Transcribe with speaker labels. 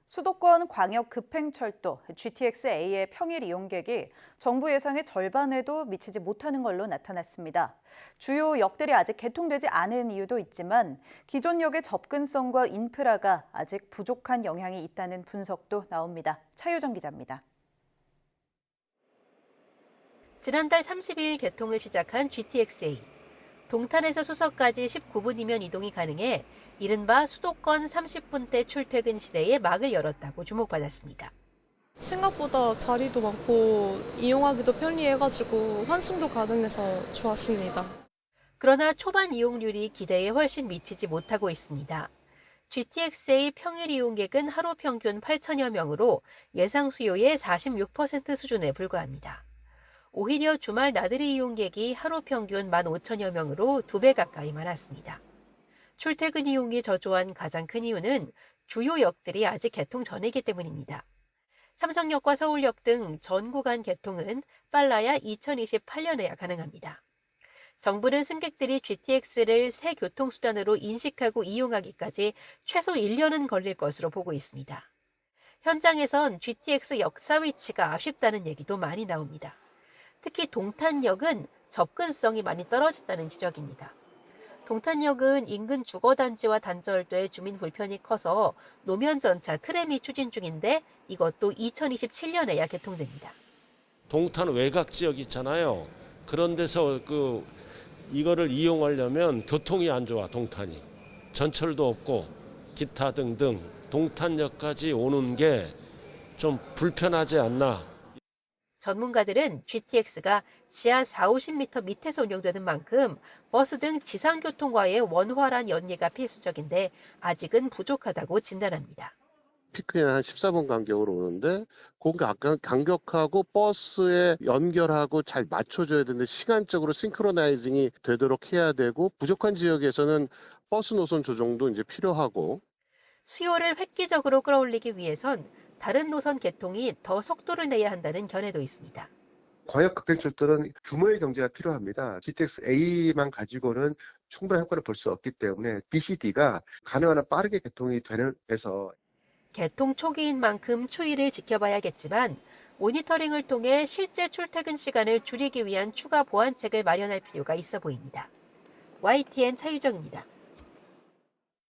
Speaker 1: 수도권 광역급행철도 GTX-A의 평일 이용객이 정부 예상의 절반에도 미치지 못하는 걸로 나타났습니다. 주요 역들이 아직 개통되지 않은 이유도 있지만 기존 역의 접근성과 인프라가 아직 부족한 영향이 있다는 분석도 나옵니다. 차유정 기자입니다.
Speaker 2: 지난달 30일 개통을 시작한 GTX-A. 동탄에서 수서까지 19분이면 이동이 가능해 이른바 수도권 30분대 출퇴근 시대에 막을 열었다고 주목받았습니다.
Speaker 3: 생각보다 자리도 많고 이용하기도 편리해가지고 환승도 가능해서 좋았습니다.
Speaker 2: 그러나 초반 이용률이 기대에 훨씬 미치지 못하고 있습니다. GTX-A 평일 이용객은 하루 평균 8천여 명으로 예상 수요의 46% 수준에 불과합니다. 오히려 주말 나들이 이용객이 하루 평균 15,000여 명으로 2배 가까이 많았습니다. 출퇴근 이용이 저조한 가장 큰 이유는 주요 역들이 아직 개통 전이기 때문입니다. 삼성역과 서울역 등 전 구간 개통은 빨라야 2028년에야 가능합니다. 정부는 승객들이 GTX를 새 교통수단으로 인식하고 이용하기까지 최소 1년은 걸릴 것으로 보고 있습니다. 현장에선 GTX 역사 위치가 아쉽다는 얘기도 많이 나옵니다. 특히 동탄역은 접근성이 많이 떨어진다는 지적입니다. 동탄역은 인근 주거단지와 단절돼 주민 불편이 커서 노면전차 트램이 추진 중인데 이것도 2027년에야 개통됩니다.
Speaker 4: 동탄 외곽 지역 있잖아요. 그런 데서 이거를 이용하려면 교통이 안 좋아, 동탄이. 전철도 없고 기타 등등 동탄역까지 오는 게 좀 불편하지 않나.
Speaker 2: 전문가들은 GTX가 지하 40-50m 밑에서 운영되는 만큼 버스 등 지상교통과의 원활한 연계가 필수적인데 아직은 부족하다고 진단합니다.
Speaker 5: 피크에 한 14분 간격으로 오는데 그 간격하고 버스에 연결하고 잘 맞춰줘야 되는데 시간적으로 싱크로나이징이 되도록 해야 되고 부족한 지역에서는 버스 노선 조정도 이제 필요하고
Speaker 2: 수요를 획기적으로 끌어올리기 위해선 다른 노선 개통이 더 속도를 내야 한다는 견해도 있습니다.
Speaker 6: 광역급행철도는 규모의 경제가 필요합니다. GTX-A만 가지고는 충분한 효과를 볼 수 없기 때문에 BCD가 가능한 한 빠르게 개통이 되는 데서
Speaker 2: 개통 초기인 만큼 추이를 지켜봐야겠지만 모니터링을 통해 실제 출퇴근 시간을 줄이기 위한 추가 보완책을 마련할 필요가 있어 보입니다. YTN 차유정입니다.